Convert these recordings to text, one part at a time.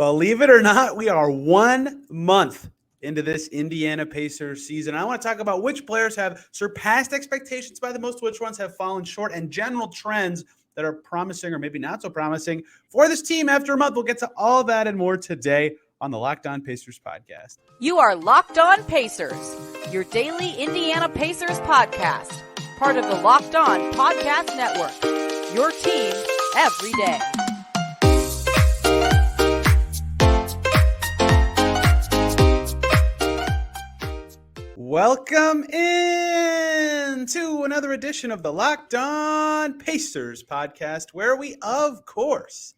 Believe it or not, we are 1 month into this Indiana Pacers season. I want to talk about which players have surpassed expectations by the most, which ones have fallen short, and general trends that are promising or maybe not so promising for this team after a month. We'll get to all that and more today on the Locked On Pacers podcast. You are Locked On Pacers, your daily Indiana Pacers podcast, part of the Locked On Podcast Network, your team every day. Welcome in to another edition of the Locked On Pacers podcast, where we, of course,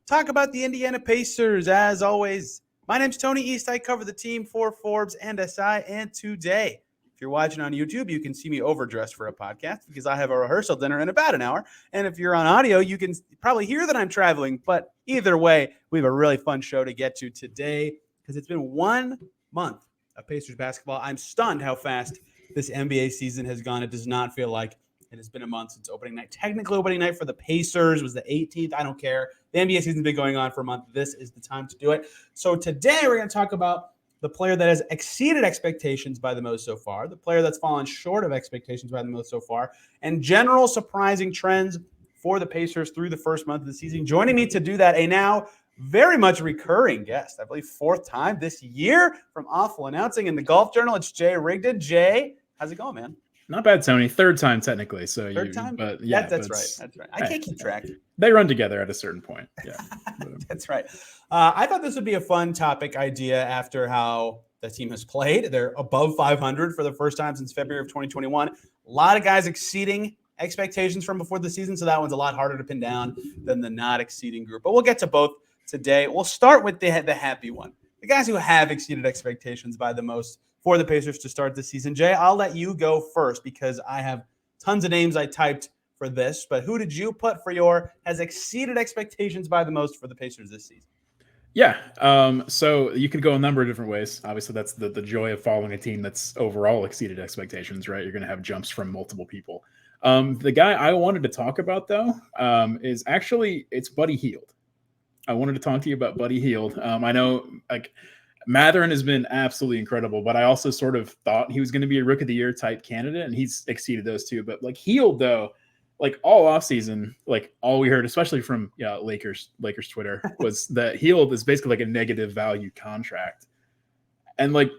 talk about the Indiana Pacers. As always, my name's Tony East. I cover the team for Forbes and SI. And today, if you're watching on YouTube, you can see me overdressed for a podcast because I have a rehearsal dinner in about an hour. And if you're on audio, you can probably hear that I'm traveling. But either way, we have a really fun show to get to today because it's been 1 month of Pacers basketball. I'm stunned how fast this NBA season has gone. It does not feel like it has been a month since opening night. Technically, opening night for the Pacers was the 18th. I don't care. The NBA season's been going on for a month. This is the time to do it. So today we're going to talk about the player that has exceeded expectations by the most so far, the player that's fallen short of expectations by the most so far, and general surprising trends for the Pacers through the first month of the season. Joining me to do that, a now very much recurring guest, I believe fourth time this year from Awful Announcing in the Golf Journal. It's Jay Rigdon. Jay, how's it going, man? Not bad, Tony. Third time technically. So third time, but yeah, that's right. That's right. I can't keep track. They run together at a certain point. Yeah, that's right. I thought this would be a fun topic idea after how the team has played. They're above 500 for the first time since February of 2021. A lot of guys exceeding expectations from before the season, so that one's a lot harder to pin down than the not exceeding group. But we'll get to both today. We'll start with the happy one, the guys who have exceeded expectations by the most for the Pacers to start the season. Jay, I'll let you go first because I have tons of names I typed for this, but who did you put for your has exceeded expectations by the most for the Pacers this season? Yeah. So you could go a number of different ways. Obviously, that's the joy of following a team that's overall exceeded expectations, right? You're going to have jumps from multiple people. The guy I wanted to talk about, though, is actually it's Buddy Hield. I wanted to talk to you about Buddy Hield. I know like Mathurin has been absolutely incredible, but I also sort of thought he was going to be a Rookie of the Year type candidate, and he's exceeded those two. But like Hield, though, like all offseason, like all we heard, especially from Lakers Twitter, was that Hield is basically like a negative value contract. And like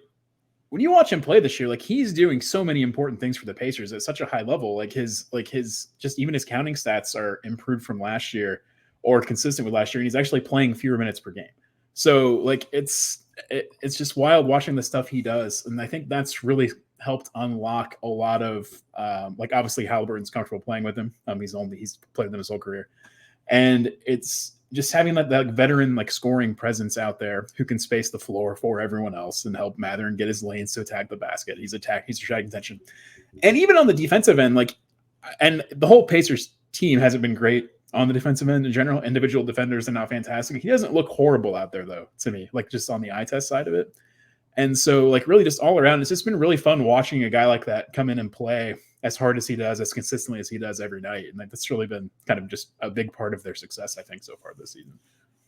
when you watch him play this year, like he's doing so many important things for the Pacers at such a high level. Like his just even his counting stats are improved from last year or consistent with last year, and he's actually playing fewer minutes per game. So like it's just wild watching the stuff he does, and I think that's really helped unlock a lot of like obviously Halliburton's comfortable playing with him. He's played with him his whole career, and it's just having that veteran like scoring presence out there who can space the floor for everyone else and help Mathurin get his lanes to attack the basket. He's attracting attention, and even on the defensive end, like, and the whole Pacers team hasn't been great on the defensive end in general. Individual defenders are not fantastic. He doesn't look horrible out there, though, to me, like just on the eye test side of it. And so, like, really just all around, it's just been really fun watching a guy like that come in and play as hard as he does, as consistently as he does every night. And like, that's really been kind of just a big part of their success, I think, so far this season.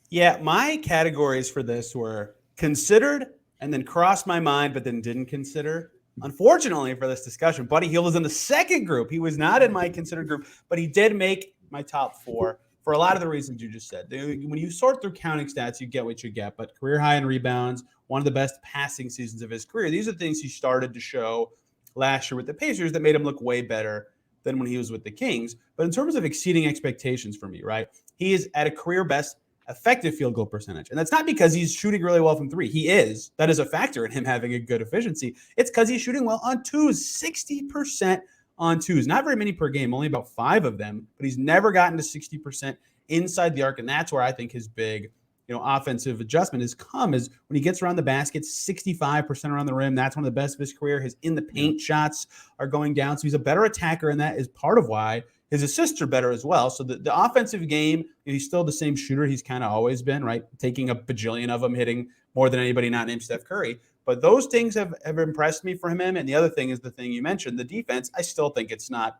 Yeah, my categories for this were considered and then crossed my mind, but then didn't consider. Unfortunately for this discussion, Buddy Hield is in the second group. He was not in my considered group, but he did make my top four for a lot of the reasons you just said. When you sort through counting stats, you get what you get, but career high in rebounds, one of the best passing seasons of his career. These are things he started to show last year with the Pacers that made him look way better than when he was with the Kings. But in terms of exceeding expectations for me, right, he is at a career best effective field goal percentage. And that's not because he's shooting really well from three. He is. That is a factor in him having a good efficiency. It's because he's shooting well on twos, 60% on twos. Not very many per game, only about 5 of them, but he's never gotten to 60% inside the arc. And that's where I think his big, offensive adjustment has come, is when he gets around the basket, 65% around the rim. That's one of the best of his career. His in the paint shots are going down. So he's a better attacker, and that is part of why his assists are better as well. So the offensive game, he's still the same shooter he's kind of always been, right? Taking a bajillion of them, hitting more than anybody not named Steph Curry. But those things have impressed me for him. And the other thing is the thing you mentioned, the defense. I still think it's not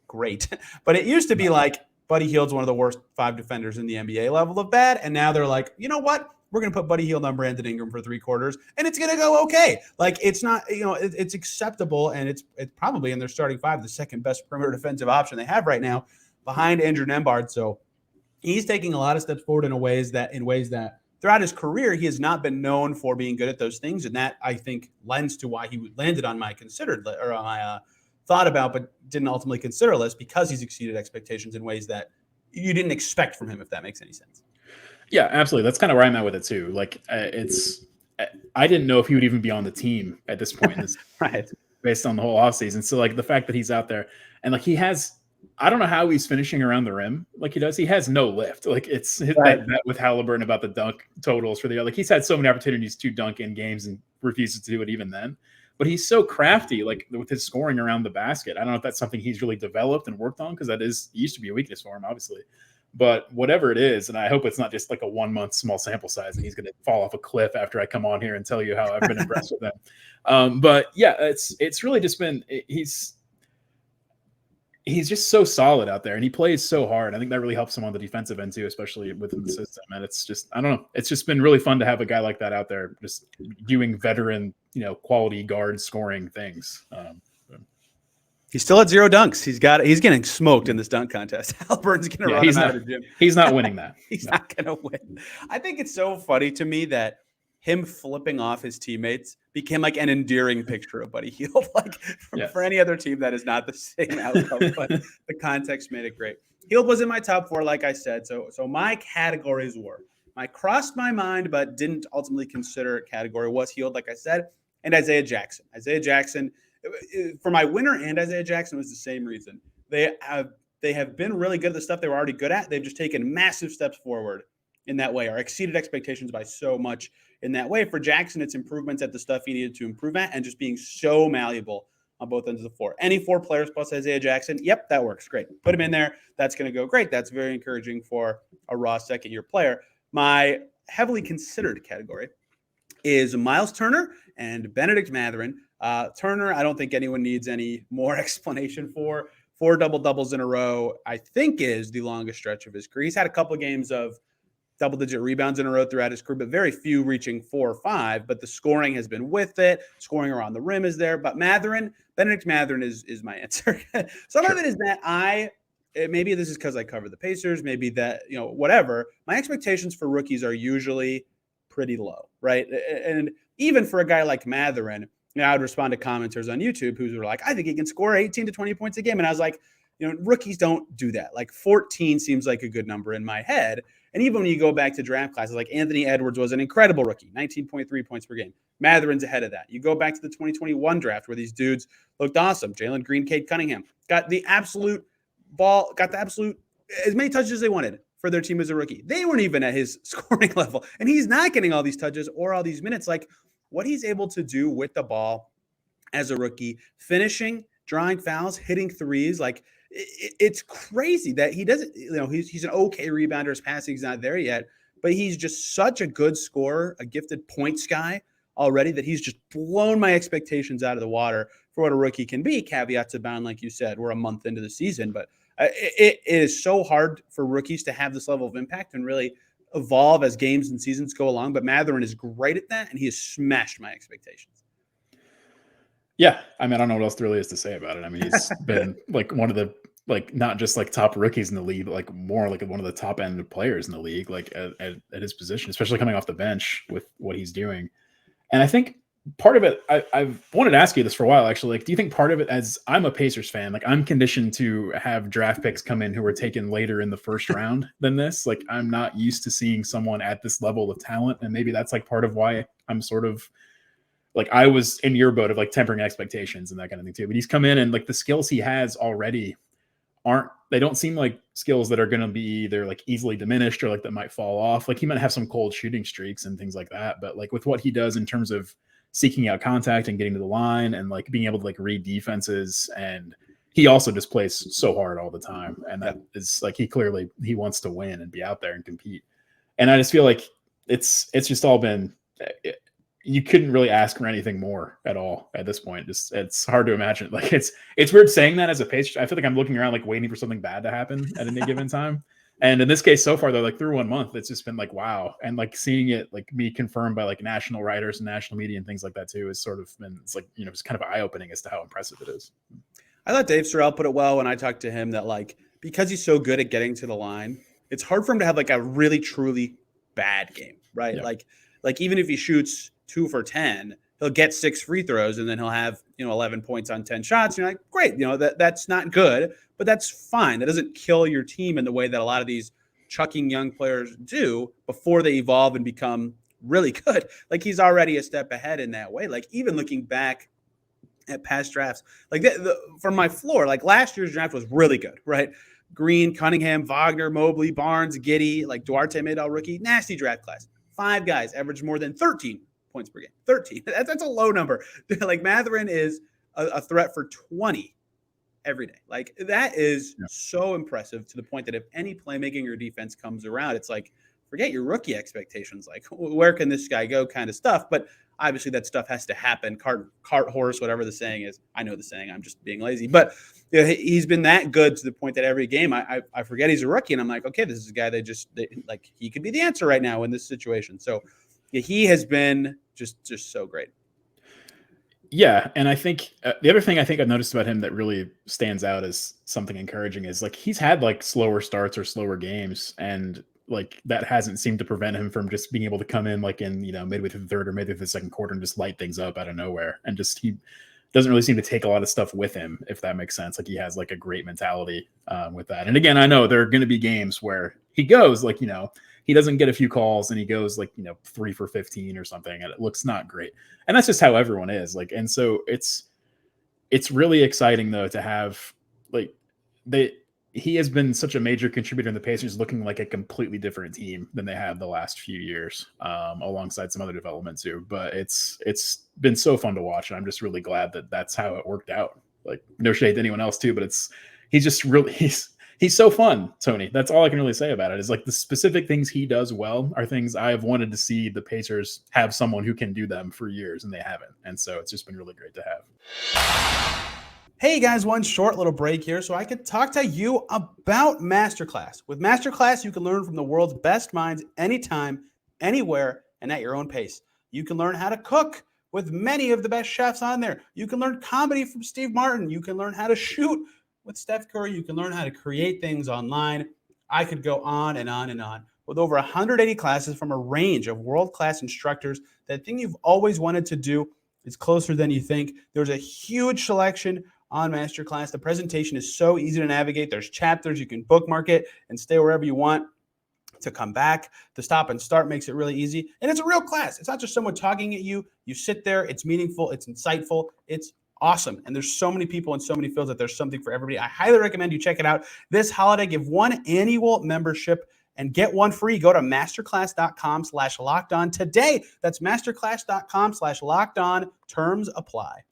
great. But it used to be like Buddy Hield's one of the worst 5 defenders in the NBA level of bad. And now they're like, you know what? we're going to put Buddy Hield on Brandon Ingram for 3 quarters, and it's going to go okay. Like, it's not, it's acceptable, and it's probably in their starting 5, the second best perimeter defensive option they have right now behind Andrew Nembhard. So he's taking a lot of steps forward in ways that throughout his career, he has not been known for being good at those things. And that, I think, lends to why he landed on my thought about, but didn't ultimately consider list, because he's exceeded expectations in ways that you didn't expect from him, if that makes any sense. Yeah, absolutely. That's kind of where I'm at with it too. Like, I didn't know if he would even be on the team at this point in this right, based on the whole offseason. So like the fact that he's out there and like he has, I don't know how he's finishing around the rim like he does. He has no lift. Like, it's right. that with Halliburton about the dunk totals for the year. Like, he's had so many opportunities to dunk in games and refuses to do it even then. But he's so crafty, like with his scoring around the basket. I don't know if that's something he's really developed and worked on, because that used to be a weakness for him, obviously. But whatever it is, and I hope it's not just like a 1 month small sample size and he's going to fall off a cliff after I come on here and tell you how I've been impressed with him. But yeah, it's really just been he's just so solid out there, and he plays so hard. I think that really helps him on the defensive end too, especially within the system. And it's just, I don't know, it's just been really fun to have a guy like that out there just doing veteran, quality guard scoring things. He's still at 0 dunks. He's getting smoked in this dunk contest. Halliburton's going to run him out of the gym. He's not winning that. He's not going to win. I think it's so funny to me that him flipping off his teammates became like an endearing picture of Buddy Hield. Like, for any other team, that is not the same outcome, but the context made it great. Hield was in my top 4, like I said. So my categories were, my crossed my mind but didn't ultimately consider category was Hield, like I said, and Isaiah Jackson. Isaiah Jackson, for my winner and Isaiah Jackson, was the same reason. They have been really good at the stuff they were already good at. They've just taken massive steps forward in that way, or exceeded expectations by so much in that way. For Jackson, it's improvements at the stuff he needed to improve at, and just being so malleable on both ends of the floor. Any 4 players plus Isaiah Jackson, yep, that works. Great. Put him in there. That's going to go great. That's very encouraging for a raw second-year player. My heavily considered category is Miles Turner and Benedict Mathurin. Turner, I don't think anyone needs any more explanation for. 4 double-doubles in a row, I think, is the longest stretch of his career. He's had a couple of games of double-digit rebounds in a row throughout his career, but very few reaching 4 or 5. But the scoring has been with it. Scoring around the rim is there. But Benedict Mathurin is my answer. Some of it is that maybe this is because I cover the Pacers, maybe that, whatever. My expectations for rookies are usually pretty low, right? And even for a guy like Mathurin, I would respond to commenters on YouTube who were like, I think he can score 18 to 20 points a game. And I was like, rookies don't do that. Like 14 seems like a good number in my head. And even when you go back to draft classes, like Anthony Edwards was an incredible rookie, 19.3 points per game. Mathurin's ahead of that. You go back to the 2021 draft where these dudes looked awesome. Jalen Green, Cade Cunningham got the absolute as many touches as they wanted for their team as a rookie. They weren't even at his scoring level. And he's not getting all these touches or all these minutes. Like, what he's able to do with the ball as a rookie, finishing, drawing fouls, hitting threes, like it's crazy that he doesn't, he's an okay rebounder. His passing's not there yet, but he's just such a good scorer, a gifted points guy already, that he's just blown my expectations out of the water for what a rookie can be. Caveats abound, like you said, we're a month into the season, but it is so hard for rookies to have this level of impact and really evolve as games and seasons go along. But Mathurin is great at that, and he has smashed my expectations. Yeah, I mean, I don't know what else there really is to say about it. I mean, he's been like one of the, like, not just like top rookies in the league, but like more like one of the top end players in the league, like at his position, especially coming off the bench with what he's doing. And I think part of it, I've wanted to ask you this for a while, actually. Like, do you think part of it, as I'm a Pacers fan, like I'm conditioned to have draft picks come in who were taken later in the first round than this? Like, I'm not used to seeing someone at this level of talent. And maybe that's like part of why I'm sort of like, I was in your boat of like tempering expectations and that kind of thing too. But he's come in and like the skills he has already they don't seem like skills that are going to be either like easily diminished or like that might fall off. Like, he might have some cold shooting streaks and things like that. But like with what he does in terms of seeking out contact and getting to the line and like being able to like read defenses, and he also just plays so hard all the time. And that is like, he wants to win and be out there and compete. And I just feel like it's just all been, you couldn't really ask for anything more at all at this point. Just, it's hard to imagine. Like, it's weird saying that as a Pacer. I feel like I'm looking around, like waiting for something bad to happen at any given time. And in this case, so far though, like through 1 month, it's just been like wow, and like seeing it like be confirmed by like national writers and national media and things like that too is sort of been it's like it's kind of eye opening as to how impressive it is. I thought Dave Sorrell put it well when I talked to him that like because he's so good at getting to the line, it's hard for him to have like a really truly bad game, right? Yeah. Like even if he shoots 2 for 10, he'll get 6 free throws and then he'll have 11 points on 10 shots. And you're like, great, that's not good, but that's fine. That doesn't kill your team in the way that a lot of these chucking young players do before they evolve and become really good. Like he's already a step ahead in that way. Like even looking back at past drafts, like from my floor, like last year's draft was really good, right? Green, Cunningham, Wagner, Mobley, Barnes, Giddey, like Duarte made all rookie, nasty draft class. 5 guys averaged more than 13 points per game. 13. That's a low number. Like Mathurin is a threat for 20 every day. Like that is so impressive to the point that if any playmaking or defense comes around, it's like, forget your rookie expectations. Like where can this guy go kind of stuff. But obviously that stuff has to happen. Cart horse, whatever the saying is. I know the saying, I'm just being lazy, but he's been that good to the point that every game I forget he's a rookie. And I'm like, okay, this is a guy like he could be the answer right now in this situation. So he has been just so great. Yeah, and I think the other thing I think I've noticed about him that really stands out as something encouraging is like he's had like slower starts or slower games, and like that hasn't seemed to prevent him from just being able to come in like in midway through the third or midway through the second quarter and just light things up out of nowhere, and just he doesn't really seem to take a lot of stuff with him, if that makes sense. Like he has like a great mentality with that. And again, I know there are going to be games where he goes like he doesn't get a few calls and he goes like 3 for 15 or something, and it looks not great. And that's just how everyone is. Like, and so it's really exciting though to have like he has been such a major contributor in the Pacers, looking like a completely different team than they have the last few years, alongside some other development too. But it's been so fun to watch, and I'm just really glad that that's how it worked out. Like no shade to anyone else too, but he's so fun, Tony. That's all I can really say about it is like the specific things he does well are things I have wanted to see the Pacers have someone who can do them for years, and they haven't. And so it's just been really great to have. Hey guys, one short little break here so I could talk to you about MasterClass. With MasterClass, you can learn from the world's best minds anytime, anywhere, and at your own pace. You can learn how to cook with many of the best chefs on there. You can learn comedy from Steve Martin. You can learn how to shoot with Steph Curry. You can learn how to create things online. I could go on and on and on. With over 180 classes from a range of world-class instructors, that thing you've always wanted to do is closer than you think. There's a huge selection on MasterClass. The presentation is so easy to navigate. There's chapters. You can bookmark it and stay wherever you want to come back. The stop and start makes it really easy. And it's a real class. It's not just someone talking at you. You sit there. It's meaningful. It's insightful. It's awesome. And there's so many people in so many fields that there's something for everybody. I highly recommend you check it out this holiday. Give one annual membership and get one free. Go to masterclass.com/lockedon today. That's masterclass.com/lockedon. Terms apply.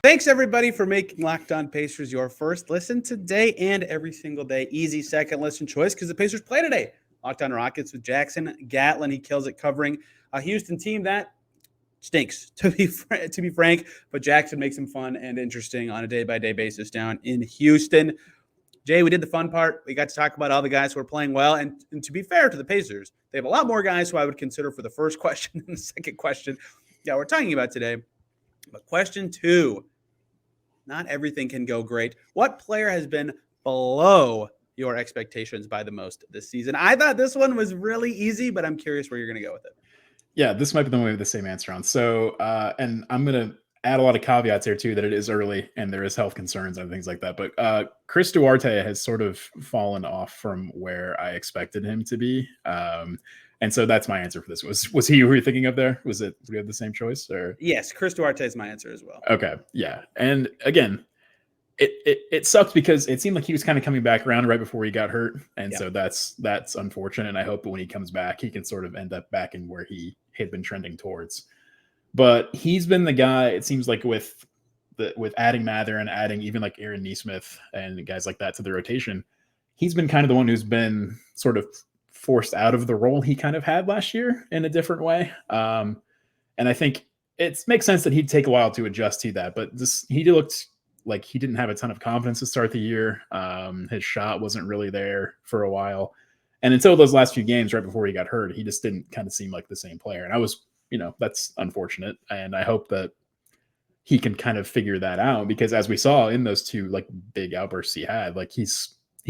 Thanks, everybody, for making Locked On Pacers your first listen today and every single day. Easy second listen choice because the Pacers play today. Locked On Rockets with Jackson Gatlin. He kills it covering a Houston team that stinks, to be frank, but Jackson makes them fun and interesting on a day-by-day basis down in Houston. Jay, we did the fun part. We got to talk about all the guys who are playing well. And to be fair to the Pacers, they have a lot more guys who I would consider for the first question and the second question that we're talking about today. But question 2. Not everything can go great. What player has been below your expectations by the most this season? I thought this one was really easy, but I'm curious where you're going to go with it. Yeah, this might be the one we have the same answer on. So, and I'm going to add a lot of caveats here too, that it is early and there is health concerns and things like that. But Chris Duarte has sort of fallen off from where I expected him to be. And so that's my answer for this. Was he who you're thinking of there? Do we have the same choice? Or yes, Chris Duarte is my answer as well. Okay, yeah. And again, it sucks because it seemed like he was kind of coming back around right before he got hurt. And so that's unfortunate. And I hope that when he comes back, he can sort of end up back in where he had been trending towards. But he's been the guy, it seems like, with adding Mather and adding even like Aaron Nesmith and guys like that to the rotation, he's been kind of the one who's been sort of forced out of the role he kind of had last year in a different way. And I think it makes sense that he'd take a while to adjust to that, but he looked like he didn't have a ton of confidence to start the year. His shot wasn't really there for a while. And until those last few games right before he got hurt, he just didn't kind of seem like the same player. And I was, that's unfortunate. And I hope that he can kind of figure that out, because as we saw in those two like big outbursts he had, like he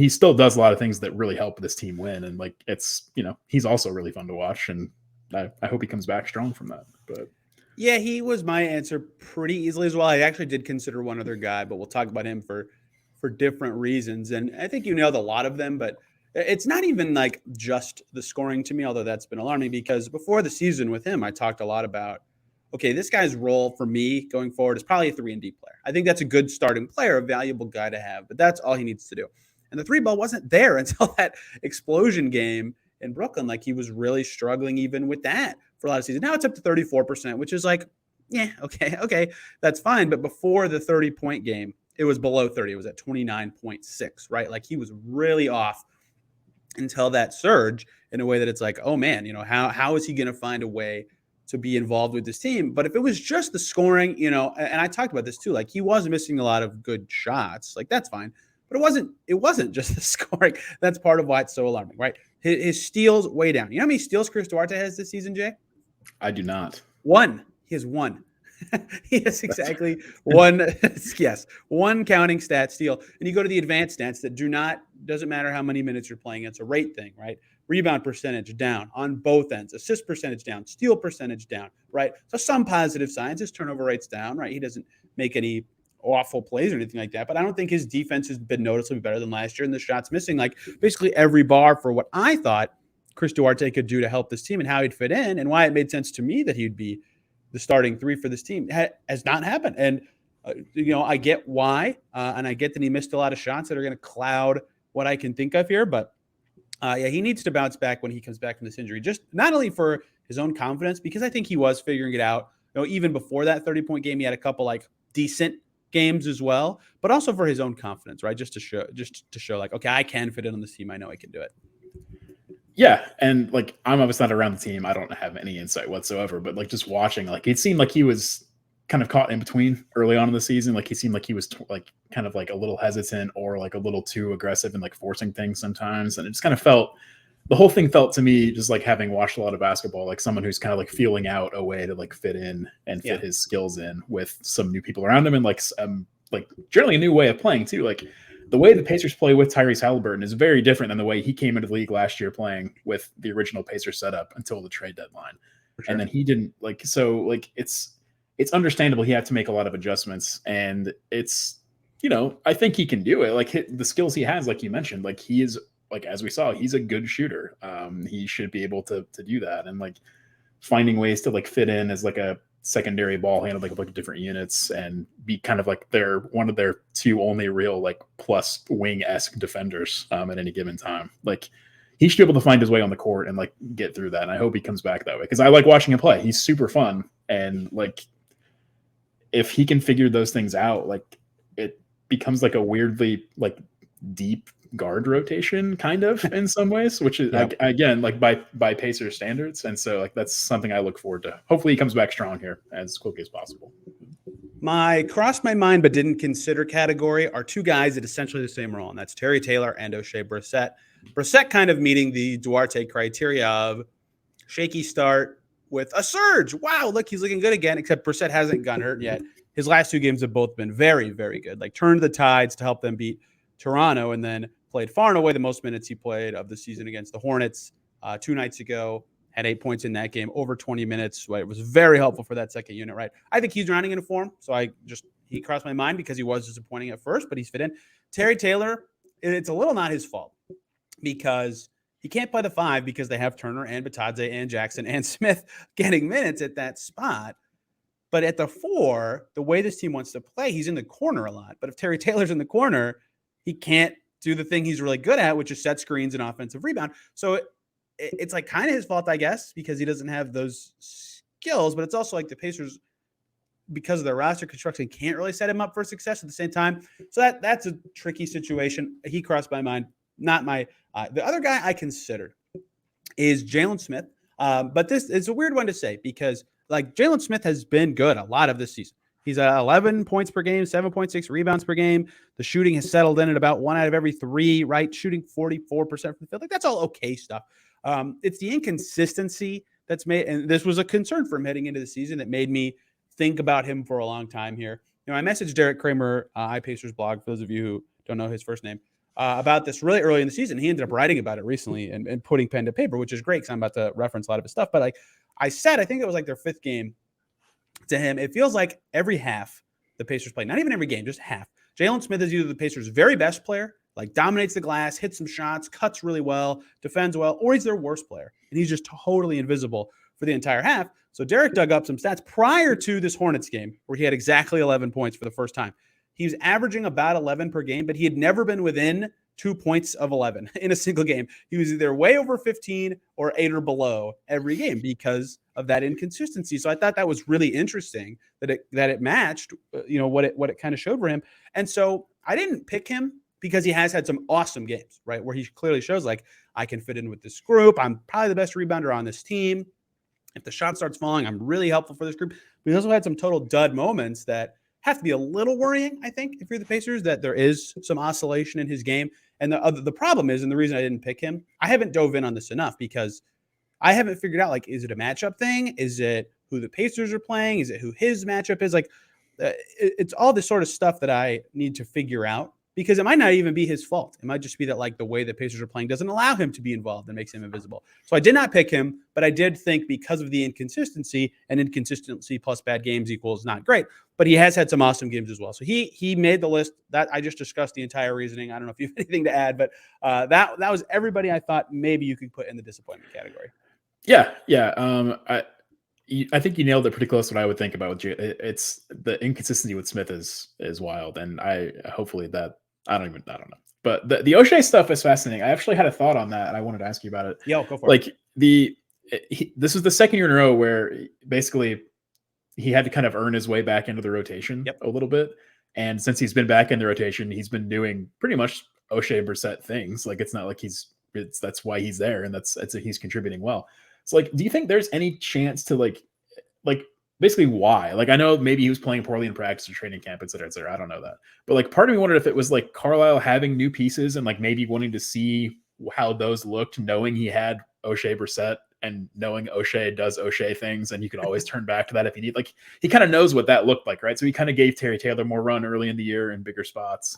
still does a lot of things that really help this team win. And like, it's, he's also really fun to watch. And I hope he comes back strong from that. But yeah, he was my answer pretty easily as well. I actually did consider one other guy, but we'll talk about him for different reasons. And I think you nailed a lot of them, but it's not even like just the scoring to me, although that's been alarming, because before the season with him, I talked a lot about, okay, this guy's role for me going forward is probably a 3-and-D player. I think that's a good starting player, a valuable guy to have, but that's all he needs to do. And the 3 ball wasn't there until that explosion game in Brooklyn. Like, he was really struggling even with that for a lot of season. Now it's up to 34%, which is like, yeah, okay, that's fine. But before the 30-point game, it was below 30. It was at 29.6, right? Like, he was really off until that surge in a way that it's like, oh man, how is he going to find a way to be involved with this team? But if it was just the scoring, and I talked about this too, like he was missing a lot of good shots, like that's fine. But it wasn't just the scoring. That's part of why it's so alarming, right? His steals way down. You know how many steals Chris Duarte has this season, Jay? I do not. One. He has one. He has exactly one. Yes, one counting stat steal. And you go to the advanced stats that doesn't matter how many minutes you're playing. It's a rate thing, right? Rebound percentage down on both ends, assist percentage down, steal percentage down, right? So some positive signs. His turnover rate's down, right? He doesn't make any awful plays or anything like that, but I don't think his defense has been noticeably better than last year, and the shots missing like basically every bar for what I thought Chris Duarte could do to help this team and how he'd fit in, and why it made sense to me that he'd be the starting 3 for this team has not happened. And I get why, and I get that he missed a lot of shots that are going to cloud what I can think of here, but he needs to bounce back when he comes back from this injury, just not only for his own confidence, because I think he was figuring it out, even before that 30-point game. He had a couple like decent games as well, but also for his own confidence, right? Just to show like, okay, I can fit in on this team. I know I can do it. Yeah. And like, I'm obviously not around the team. I don't have any insight whatsoever, but like just watching, like it seemed like he was kind of caught in between early on in the season. Like he seemed like he was like kind of like a little hesitant or like a little too aggressive and like forcing things sometimes. And it just kind of the whole thing felt to me, just like having watched a lot of basketball, like someone who's kind of like feeling out a way to like fit in and fit his skills in with some new people around him. And like generally a new way of playing too. Like the way the Pacers play with Tyrese Halliburton is very different than the way he came into the league last year playing with the original Pacers setup until the trade deadline. Sure. And then he didn't it's understandable he had to make a lot of adjustments, and it's, I think he can do it. Like the skills he has, like you mentioned, like he is, like, as we saw, he's a good shooter. He should be able to do that, and like finding ways to like fit in as like a secondary ball handler, like a bunch of different units, and be kind of like one of their 2 only real like plus wing-esque defenders at any given time. Like he should be able to find his way on the court and like get through that. And I hope he comes back that way, because I like watching him play. He's super fun, and like if he can figure those things out, like it becomes like a weirdly like deep guard rotation kind of in some ways, which is again like by Pacer standards. And so like that's something I look forward to. Hopefully he comes back strong here as quickly as possible. My crossed my mind but didn't consider category are 2 guys at essentially the same role, and that's Terry Taylor and O'Shea Brissett. Brissett kind of meeting the Duarte criteria of shaky start with a surge. Wow, look, he's looking good again, except Brissett hasn't gotten hurt yet. His last 2 games have both been very, very good, like turned the tides to help them beat Toronto, and then played far and away the most minutes he played of the season against the Hornets 2 nights ago. Had 8 points in that game, over 20 minutes. Right? It was very helpful for that second unit, right? I think he's rounding into form, so he crossed my mind because he was disappointing at first, but he's fit in. Terry Taylor, it's a little not his fault, because he can't play the 5 because they have Turner and Batadze and Jackson and Smith getting minutes at that spot. But at the 4, the way this team wants to play, he's in the corner a lot. But if Terry Taylor's in the corner, he can't do the thing he's really good at, which is set screens and offensive rebound. So it's like kind of his fault, I guess, because he doesn't have those skills. But it's also like the Pacers, because of their roster construction, can't really set him up for success at the same time. So that's a tricky situation. He crossed my mind. Not my the other guy I considered is Jalen Smith. But this is a weird one to say, because like Jalen Smith has been good a lot of this season. He's at 11 points per game, 7.6 rebounds per game. The shooting has settled in at about 1 out of every 3, right? Shooting 44% from the field. Like, that's all okay stuff. It's the inconsistency that's made, and this was a concern for him heading into the season that made me think about him for a long time here. I messaged Derek Kramer, iPacers blog, for those of you who don't know his first name, about this really early in the season. He ended up writing about it recently and putting pen to paper, which is great because I'm about to reference a lot of his stuff. But like I said, I think it was like their 5th game to him. It feels like every half the Pacers play, not even every game, just half. Jalen Smith is either the Pacers' very best player, like dominates the glass, hits some shots, cuts really well, defends well, or he's their worst player. And he's just totally invisible for the entire half. So Derek dug up some stats prior to this Hornets game where he had exactly 11 points for the first time. He was averaging about 11 per game, but he had never been within 2 points of 11 in a single game. He was either way over 15 or 8 or below every game because of that inconsistency. So I thought that was really interesting that it matched, what it kind of showed for him. And so I didn't pick him because he has had some awesome games, right? Where he clearly shows like, I can fit in with this group. I'm probably the best rebounder on this team. If the shot starts falling, I'm really helpful for this group. But he also had some total dud moments that have to be a little worrying, I think, if you're the Pacers, that there is some oscillation in his game. And the problem is, and the reason I didn't pick him, I haven't dove in on this enough because I haven't figured out, like, is it a matchup thing? Is it who the Pacers are playing? Is it who his matchup is? Like, it's all this sort of stuff that I need to figure out because it might not even be his fault. It might just be that, like, the way the Pacers are playing doesn't allow him to be involved and makes him invisible. So I did not pick him, but I did think because of the inconsistency, and inconsistency plus bad games equals not great, but he has had some awesome games as well. So he made the list. That I just discussed the entire reasoning. I don't know if you have anything to add, but that was everybody I thought maybe you could put in the disappointment category. Yeah. I think you nailed it pretty close to what I would think about with you. It's the inconsistency with Smith is wild, and hopefully that I don't know. But the O'Shea stuff is fascinating. I actually had a thought on that, and I wanted to ask you about it. Yeah, go for it. This was the 2nd year in a row where basically he had to kind of earn his way back into the rotation a little bit. And since he's been back in the rotation, he's been doing pretty much O'Shea Brissett things. Like, it's not like that's why he's there, and he's contributing well. So, like, do you think there's any chance to like basically why? Like, I know maybe he was playing poorly in practice or training camp, et cetera, et cetera. I don't know that. But like, part of me wondered if it was like Carlisle having new pieces and like maybe wanting to see how those looked, knowing he had O'Shea Brissett and knowing O'Shea does O'Shea things, and you can always turn back to that if you need. Like, he kind of knows what that looked like, right? So he kind of gave Terry Taylor more run early in the year in bigger spots.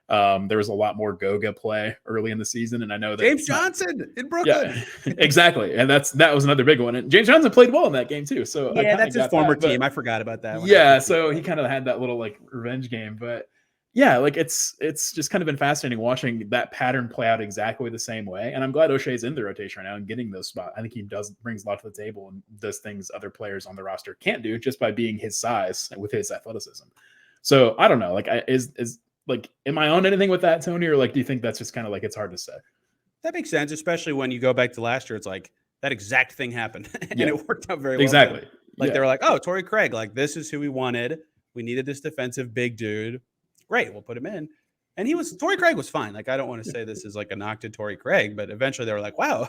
There was a lot more Goga play early in the season, and I know that James Johnson in Brooklyn. Yeah, exactly, and that was another big one. And James Johnson played well in that game too. So yeah, that's his former team. I forgot about that one. Yeah, so he kind of had that little like revenge game, but yeah, like it's just kind of been fascinating watching that pattern play out exactly the same way. And I'm glad O'Shea's in the rotation right now and getting those spots. I think he brings a lot to the table and does things other players on the roster can't do just by being his size and with his athleticism. So I don't know, like am I on anything with that, Tony, or like do you think that's just kind of like it's hard to say? That makes sense, especially when you go back to last year. It's like that exact thing happened, and it worked out very well. Exactly. Like they were like, "Oh, Torrey Craig, like this is who we wanted. We needed this defensive big dude. Great, we'll put him in." And Torrey Craig was fine. Like, I don't want to say this is like a knock to Torrey Craig, but eventually they were like, "Wow,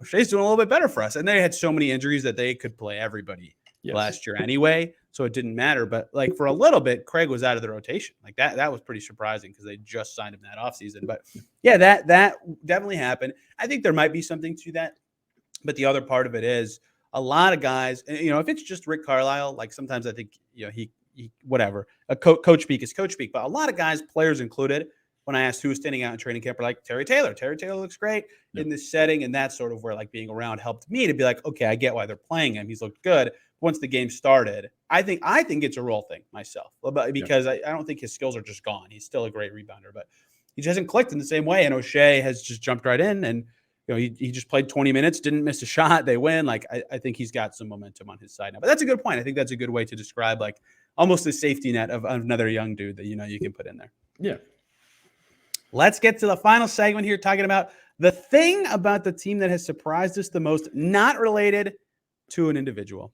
O'Shea's doing a little bit better for us." And they had so many injuries that they could play everybody last year anyway, so it didn't matter. But like for a little bit, Craig was out of the rotation. Like that was pretty surprising because they just signed him that offseason. But yeah, that definitely happened. I think there might be something to that. But the other part of it is a lot of guys, if it's just Rick Carlisle, like sometimes I think, he whatever, coach speak is coach speak. But a lot of guys, players included, when I asked who was standing out in training camp, are like Terry Taylor. Terry Taylor looks great in this setting. And that's sort of where like being around helped me to be like, okay, I get why they're playing him. He's looked good. Once the game started, I think it's a role thing myself, because I don't think his skills are just gone. He's still a great rebounder, but he just hasn't clicked in the same way. And O'Shea has just jumped right in, and he just played 20 minutes, didn't miss a shot. They win. Like I think he's got some momentum on his side now. But that's a good point. I think that's a good way to describe like almost a safety net of another young dude that you can put in there. Yeah. Let's get to the final segment here, talking about the thing about the team that has surprised us the most, not related to an individual.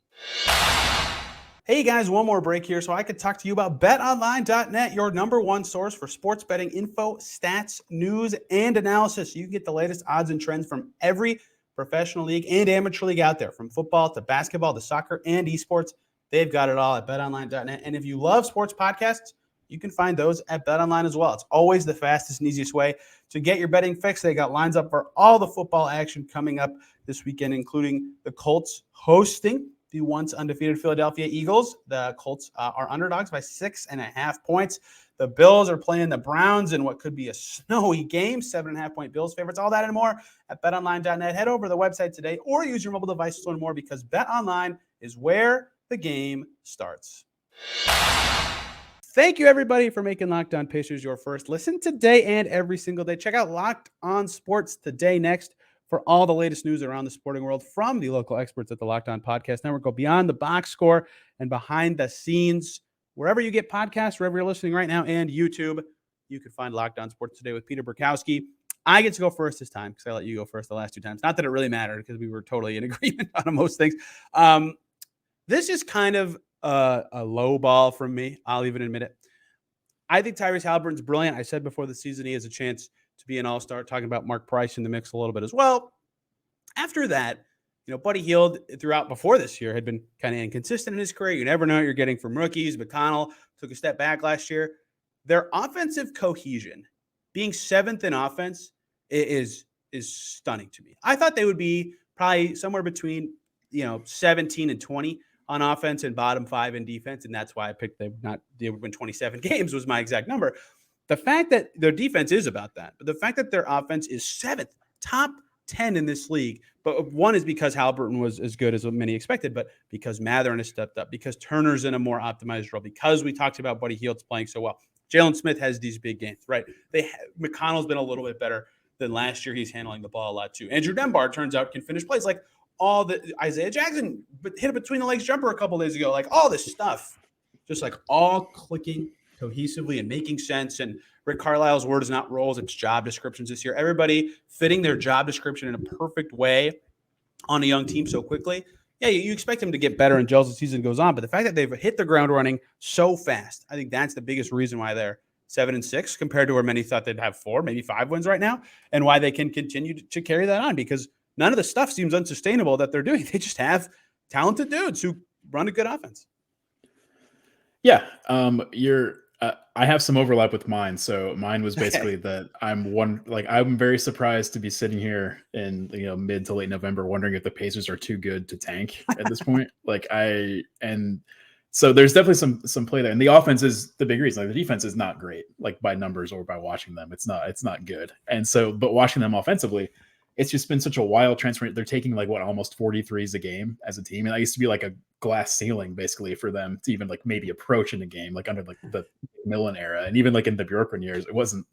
Hey guys, one more break here so I could talk to you about BetOnline.net, your number one source for sports betting info, stats, news, and analysis. You can get the latest odds and trends from every professional league and amateur league out there, from football to basketball to soccer and esports. They've got it all at betonline.net. And if you love sports podcasts, you can find those at BetOnline as well. It's always the fastest and easiest way to get your betting fix. They got lines up for all the football action coming up this weekend, including the Colts hosting the once undefeated Philadelphia Eagles. The Colts are underdogs by 6.5 points. The Bills are playing the Browns in what could be a snowy game. 7.5-point Bills favorites. All that and more at betonline.net. Head over to the website today or use your mobile device to learn more, because BetOnline is where the game starts. Thank you, everybody, for making Locked On Pacers your first listen today and every single day. Check out Locked On Sports Today next for all the latest news around the sporting world from the local experts at the Locked On Podcast Network. Go beyond the box score and behind the scenes. Wherever you get podcasts, wherever you're listening right now, and YouTube, you can find Locked On Sports Today with Peter Burkowski. I get to go first this time because I let you go first the last two times. Not that it really mattered, because we were totally in agreement on most things. This is kind of a low ball from me. I'll even admit it. I think Tyrese Halliburton's brilliant. I said before the season he has a chance to be an all-star, talking about Mark Price in the mix a little bit as well. After that, Buddy Hield throughout before this year had been kind of inconsistent in his career. You never know what you're getting from rookies. McConnell took a step back last year. Their offensive cohesion, being seventh in offense, is stunning to me. I thought they would be probably somewhere between 17 and 20 on offense and bottom 5 in defense, and that's why I picked they would win 27 games was my exact number. The fact that their defense is about that, but the fact that their offense is seventh, top 10 in this league, but one is because Halliburton was as good as many expected, but because Matherin has stepped up, because Turner's in a more optimized role, because we talked about Buddy Hield's playing so well. Jalen Smith has these big games, right? McConnell's been a little bit better than last year. He's handling the ball a lot too. Andrew Dembar turns out can finish plays. Like all the Isaiah Jackson hit a between the legs jumper a couple days ago. Like all this stuff, just like all clicking cohesively and making sense. And Rick Carlisle's word is not roles, it's job descriptions this year. Everybody fitting their job description in a perfect way on a young team so quickly. Yeah, you expect them to get better and gel as the season goes on, but the fact that they've hit the ground running so fast, I think that's the biggest reason why they're 7-6 compared to where many thought they'd have 4, maybe 5 wins right now, and why they can continue to carry that on, because none of the stuff seems unsustainable that they're doing. They just have talented dudes who run a good offense. Yeah, I have some overlap with mine. So mine was basically that I'm very surprised to be sitting here in mid to late November wondering if the Pacers are too good to tank at this point. So there's definitely some play there. And the offense is the big reason. Like the defense is not great, like by numbers or by watching them. It's not good. And so, but watching them offensively, it's just been such a wild transfer. They're taking almost 43s a game as a team. And that used to be like a glass ceiling basically for them to even maybe approach in a game, under the Millen era. And even in the Bjorkgren years, it wasn't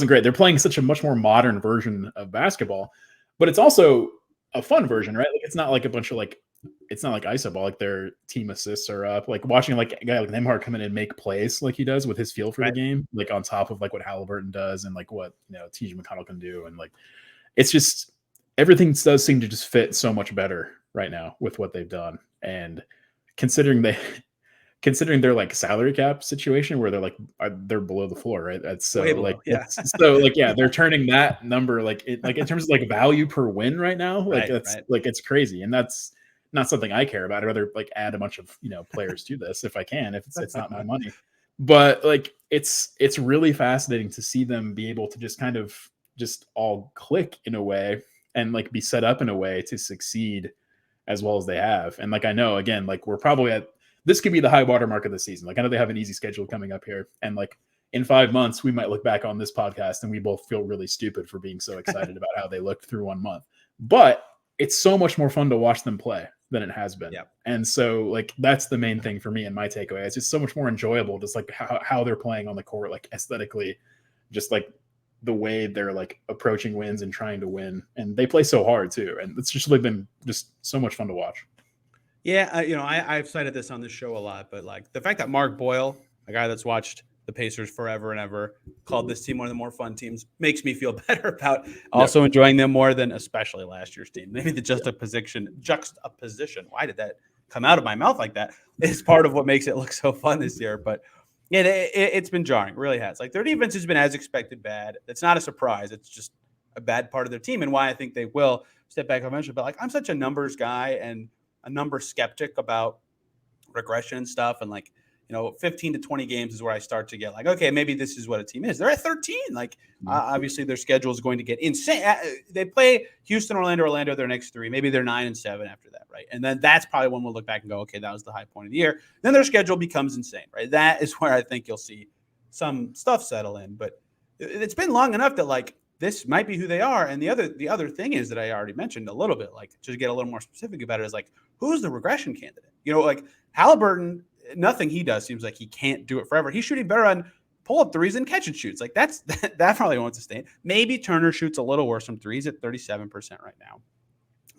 great. They're playing such a much more modern version of basketball, but it's also a fun version, right? It's not like a bunch of it's not like iso ball, their team assists are up. Watching a guy like Nembhard come in and make plays like he does with his feel for the game, on top of what Halliburton does and what TJ McConnell can do. And it's just everything does seem to just fit so much better right now with what they've done. And considering their salary cap situation where they're below the floor, right? That's so they're turning that number in terms of value per win right now. It's crazy. And that's not something I care about. I'd rather add a bunch of players to this if I can, if it's not my money. But it's really fascinating to see them be able to just kind of just all click in a way and be set up in a way to succeed as well as they have. And I know again, we're probably at this could be the high water mark of the season. I know they have an easy schedule coming up here, and in 5 months we might look back on this podcast and we both feel really stupid for being so excited about how they looked through 1 month. But it's so much more fun to watch them play than it has been. Yep. And so that's the main thing for me and my takeaway. It's just so much more enjoyable, just how they're playing on the court, aesthetically, just the way they're approaching wins and trying to win. And they play so hard too. And it's just been just so much fun to watch. Yeah. I've cited this on this show a lot, but the fact that Mark Boyle, a guy that's watched the Pacers forever and ever, called this team one of the more fun teams, makes me feel better about also enjoying them more than especially last year's team. Maybe the juxtaposition. Why did that come out of my mouth like that? Is part of what makes it look so fun this year. But yeah, it's been jarring. It really has. Their defense has been as expected bad. It's not a surprise. It's just a bad part of their team, and why I think they will step back eventually. But I'm such a numbers guy and a number skeptic about regression and stuff. And like, 15 to 20 games is where I start to get like, okay, maybe this is what a team is. They're at 13. Like, obviously their schedule is going to get insane. They play Houston, Orlando, their next 3. Maybe they're 9-7 after that, right? And then that's probably when we'll look back and go, okay, that was the high point of the year. Then their schedule becomes insane, right? That is where I think you'll see some stuff settle in. But it's been long enough that like this might be who they are. And the other thing is that I already mentioned a little bit, like to get a little more specific about it, is like, who's the regression candidate? Like Halliburton, nothing he does seems like he can't do it forever. He's shooting better on pull-up threes and catch and shoots. Like that probably won't sustain. Maybe Turner shoots a little worse from threes at 37% right now.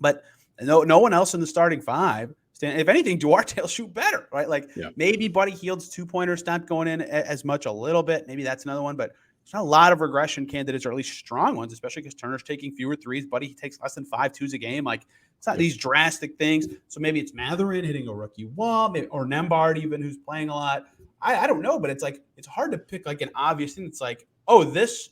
But no one else in the starting 5. If anything, Duarte will shoot better, right? Like maybe Buddy Hield's 2-pointers not going in as much a little bit. Maybe that's another one, but there's not a lot of regression candidates, or at least strong ones, especially because Turner's taking fewer threes. Buddy, he takes less than 5 twos a game. Like it's not these drastic things. So maybe it's Mathurin hitting a rookie wall, maybe, or Nembhard even, who's playing a lot. I don't know, but it's like it's hard to pick like an obvious thing. It's like, oh, this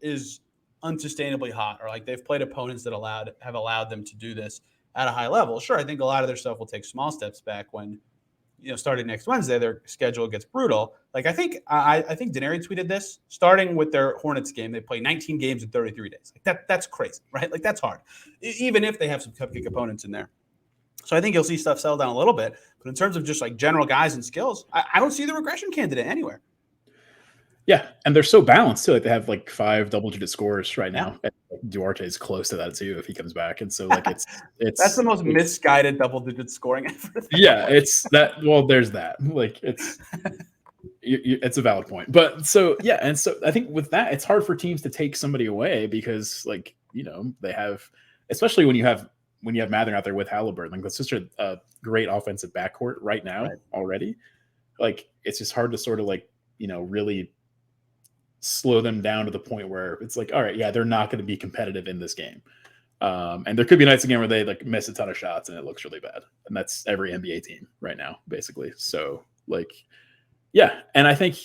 is unsustainably hot, or like they've played opponents that have allowed them to do this at a high level. Sure, I think a lot of their stuff will take small steps back when, starting next Wednesday, their schedule gets brutal. Like I think Denary tweeted this, starting with their Hornets game, they play 19 games in 33 days. Like that's crazy, right? Like that's hard, even if they have some cupcake opponents in there. So I think you'll see stuff settle down a little bit. But in terms of just like general guys and skills, I don't see the regression candidate anywhere. Yeah, and they're so balanced too. Like they have like 5 double-digit scores right now. And Duarte is close to that too if he comes back. And so like it's that's the most misguided double-digit scoring ever. Yeah, it's that. Well, there's that. Like it's it's a valid point. But so yeah, and so I think with that, it's hard for teams to take somebody away because like they have, especially when you have Mathurin out there with Halliburton. Like that's just a great offensive backcourt right now already. Like it's just hard to sort of like really slow them down to the point where it's like, all right, yeah, they're not going to be competitive in this game. And there could be nights again where they like miss a ton of shots and it looks really bad. And that's every NBA team right now, basically. So like, yeah. And I think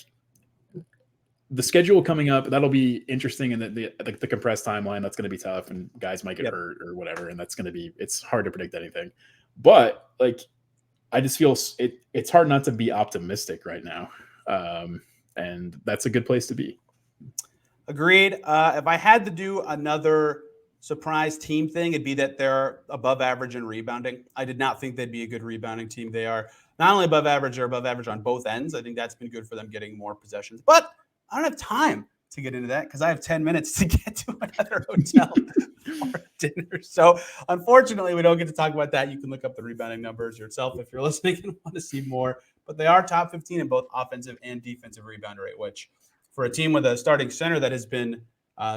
the schedule coming up, that'll be interesting. And the compressed timeline, that's going to be tough and guys might get hurt or whatever. And that's going to be, it's hard to predict anything, but like, I just feel it's hard not to be optimistic right now. And that's a good place to be. Agreed. If I had to do another surprise team thing, it'd be that they're above average in rebounding. I did not think they'd be a good rebounding team. They are not only above average, they're above average on both ends. I think that's been good for them getting more possessions. But I don't have time to get into that because I have 10 minutes to get to another hotel for dinner. So unfortunately, we don't get to talk about that. You can look up the rebounding numbers yourself if you're listening and want to see more. But they are top 15 in both offensive and defensive rebound rate, which for a team with a starting center that has been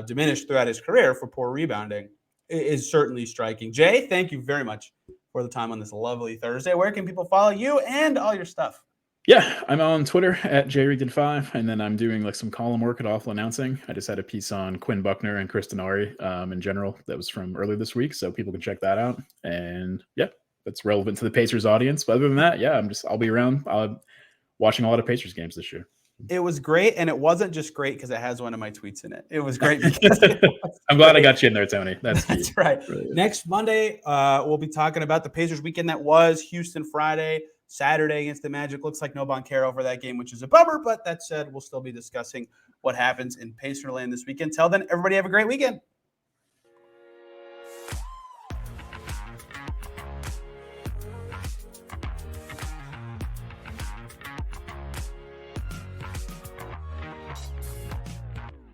diminished throughout his career for poor rebounding is certainly striking. Jay, thank you very much for the time on this lovely Thursday. Where can people follow you and all your stuff? Yeah, I'm on Twitter at Jay Rigdon5, and then I'm doing like some column work at Awful Announcing. I just had a piece on Quinn Buckner and Chris Denari in general that was from earlier this week, so people can check that out. And yeah, that's relevant to the Pacers audience. But other than that, yeah, I'll be around watching a lot of Pacers games this year. It was great, and it wasn't just great because it has one of my tweets in it. It was great because I'm glad I got you in there, Tony. That's right. Really next Monday, we'll be talking about the Pacers weekend that was Houston Friday, Saturday against the Magic. Looks like no Banchero for that game, which is a bummer, but that said, we'll still be discussing what happens in Pacerland this weekend. Till then, everybody have a great weekend.